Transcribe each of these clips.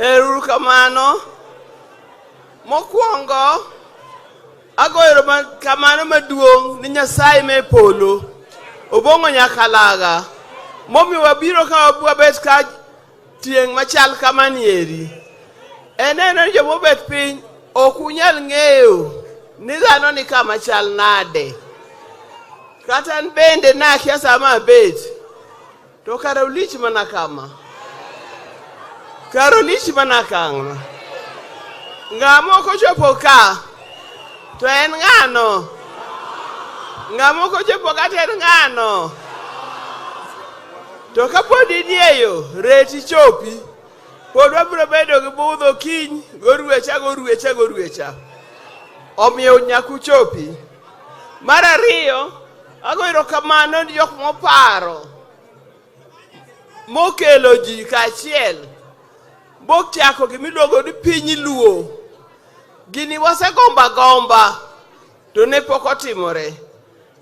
Ero kamano. Mokwongo agoero kamano maduong' ni Nyasaye me polo. Obongo nyakalaga. Momi wabiro ka wabet ka tieng' machal kamanieri. Eneno jomobet piny ok unyal ng'eyo ni dhano ni kama chal nade. Kata bende nakia sama bet. To kara ulich mana kama. Kara ulich mana kama. Ng'amo kochopo ka. To en ng'ano. Ng'amo kochopo ka to en ng'ano. To kapodi dieyo reti chopi. Pod wabiro bedo gi budho kiny goruecha. Omiyo nyaku chopi. Mar ariyo, agoero kamano ni jok moparo. Mokelo ji kachiel. Bok chako gimiluongo ni piny luo. Gini wasegomba. To ne pok otimore.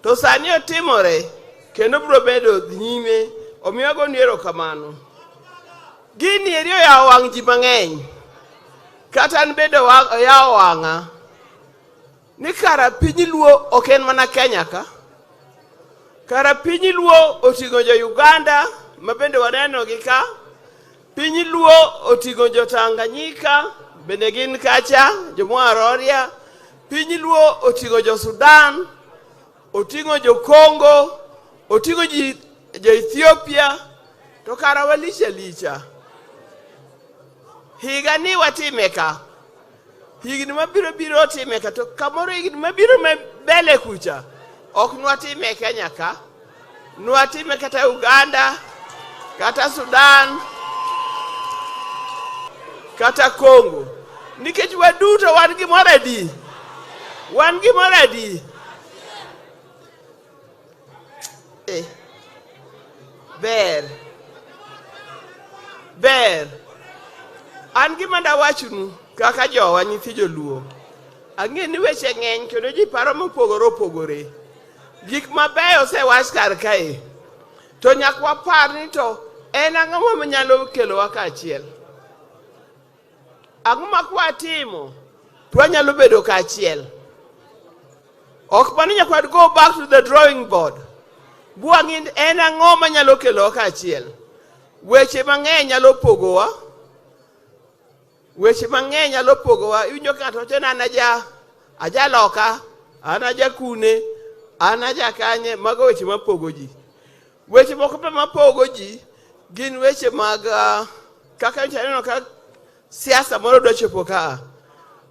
To sani otimore. Kendo biro bedo nyime. Omiyo agoni erokamano. Gini eri oyawo wang' ji mang'eny. Kata an bedo oyawo wang'a. Ni kara piny luo ok en mana Kenya ka. Kara piny luo oting'o jo Uganda mabende waneno gi ka. Piny luo oting'o jo Tanganyika bende gin kacha, jo Mwaroria. Piny luo oting'o jo Sudan, oting'o jo Congo, oting'o jo Ethiopia. To kara walicha. Higa ni watime ka. Higni mabiro time ka. To kamoro higni mabiro mbele kucha. Ok nwatime Kenya ka. Nwatime kata Uganda, kata Sudan, kata Congo. Nikech waduto wan gimoro adi. Wan gimoro adi. Ber. An gima dawachnu kaka jowa nyithi joluo. Ang'e ni weche ng'eny kendo ji paro mopogore. Gik mabeyo osewach kar kae. To nyaka wapar ni to en ang'o manyalo kelowa kaachiel. Ang'o ma kwatimo to wanyalo bedo kaachiel. Ok mani nyaka go back to the drawing board. Buang'in en ang'o manyalo kelowa kaachiel. Weche mang'eny nyalo pogowa. Iwinjo kata to an aja loka, an aja kune, an aja kanye. Mago weche mapogo ji. Weche moko pe mapogo ji gin weche mag kaka neno ka siasa moro do chopo ka.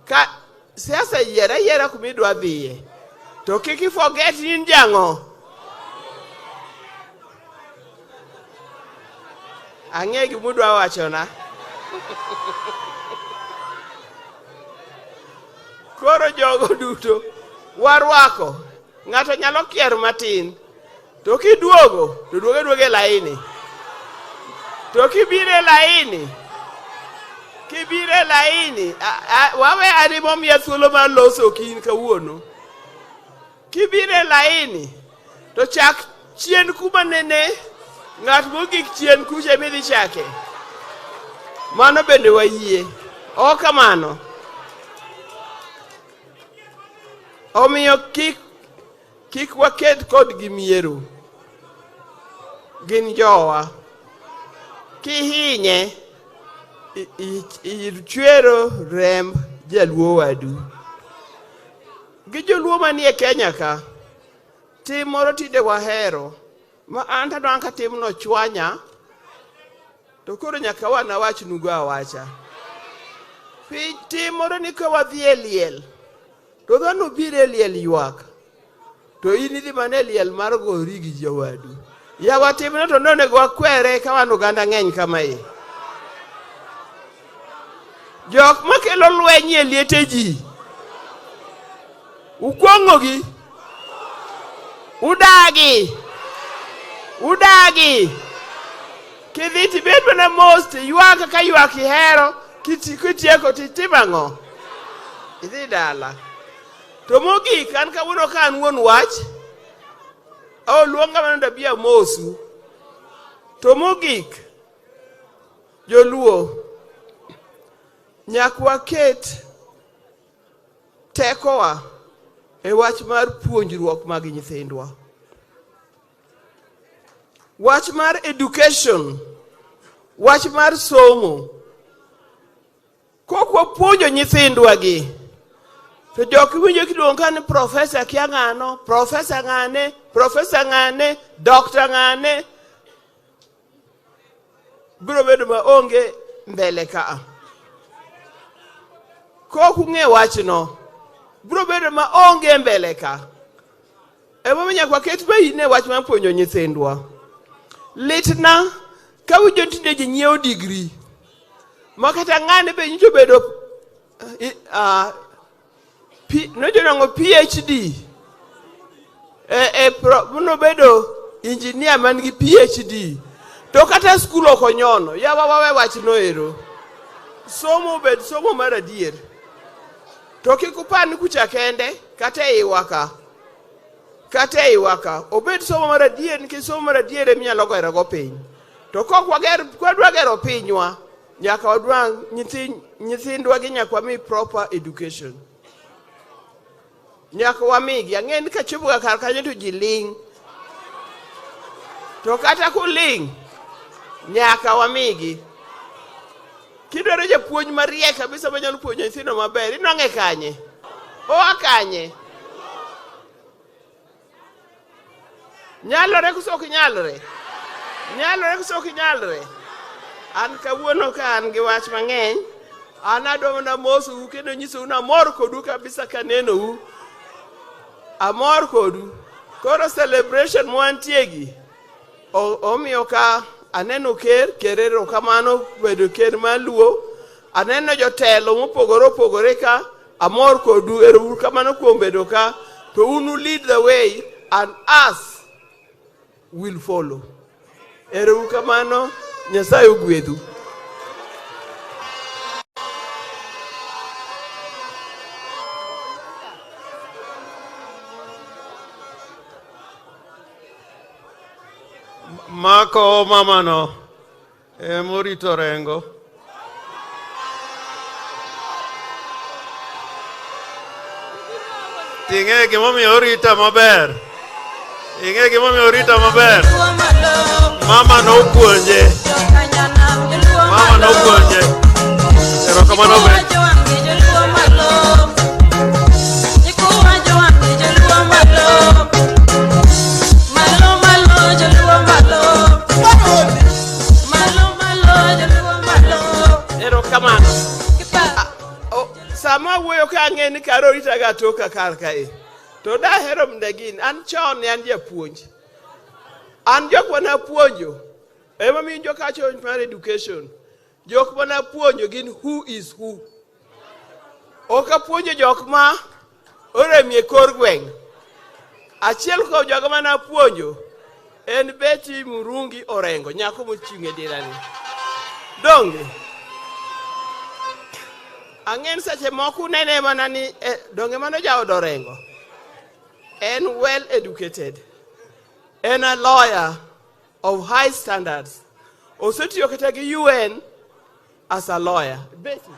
Ka siasa yiera kumidwa dhiye. To kiki forget ni jango. Ang'e gimudwa wachona. Koro jogo duto warwako. Ng'ato nyalo kier matin. To kiduogo, to duoge laini. To kibire laini. Wawe animo miya thuolo mar loso kin kawuono. Kibire laini. To chak chien kuma nene. Ng'at mogik chien kuche midhi chake. Mano bende wayie. O kamano. Omiyo kik waked kod gimiero. Gin jowa. Kihinye ichwero remb jaluo wadu. Gi joluo manie Kenya ka. Tim moro tinde wahero. Ma anta donka tim no chwanya. To koro nyaka wana wachnugo awacha. Tim moro ni ka wadhi e liel. To dhano bire liel ywak. To in idhi mane liel mar gori gi jawadu. Ya watimno to nonego wakwere ka wan oganda ng'eny kamae. Jok makelo lweny e liete ji. Ukwong'ogi. Udagi. Kidhi tibet mana mos ywak ka ywak ihero. Kitieko titibang'o. Idhi dala. To mogik an kawuono ka an wuon wach. Luonga mana dabia mosu. To mogik joluo nyakwa ket tekowa e wach mar puonjruok mag nyithindwa. Wach mar education, wach mar somo. Kokwa puonjo nyithindwa gi, to jok winjo kiluonga ni profesa kia ng'ano, profesa ng'ane, dokta ng'ane, biro bedo maonge mbele ka. Koku ng'e wachno, biro bedo maonge mbele ka. Ema nyakwa ket maine wach mar puonjo nyithindwa. Litna ka winjo tinde ji nyiewo degree. Makata ng'ane be nyicho bedo nojonango PhD. Muno bedo engineer man gi PhD. To kata skul okonyono, yawa wawe wach noero. Somo bed somo mar adier. To kikupani kucha kende, kata iwaka. Obed somo mar adier, nikech somo mar adier eminyalo goero go piny. To kwadwa gero pinywa, nyaka wadwa nyithindwa gi nyaka mi proper education. Nyaka wamigi, ang'eni ka chopo kar kanyo to ji ling'. To kata kuling', nyaka wamigi. Kidwaro japuonj mariek kabisa manyalo puonjo nyithindo maber, inwang'e kanye? Oa kanye? Nyalore koso ok nyalore? Nyalore koso ok nyalore? An kawuono ka an gi wach mang'eny, an adwa na mosou kendo nyisou na amor kodu kabisa kanenou. Amor kodu. Koro celebration mwantiegi. Omiyo ka aneno kerero kamano bedo ker maluo. Aneno jotelo mopogore ka. Amor kodu ero kamano kuom bedo ka. To unu lead the way and us will follow. Ero kamano. Nyasaye ogwedhu. Mako mamano morito rengo. Ting'e gimomiyo orita maber. Mama no puonje. Erokamano be. Sama wuoyo ka ang'eni karo rita ga toka kar kae. To dahero mdegin, an chon an japuonj. An jok mana puonjo. Ema mi jo kacho mar education. Jok mana puonjo gin who is who. Oka puonjo jok ma oremie kor gweng'. Achiel kuom jogo mana puonjo en Beti Murungi Orengo, nyako mochung' e dirani. Donge ang'en seche moko nene mana ni donge mano jaod Orengo. En well educated. En a lawyer of high standards. Osetiyo kata gi UN as a lawyer. Beti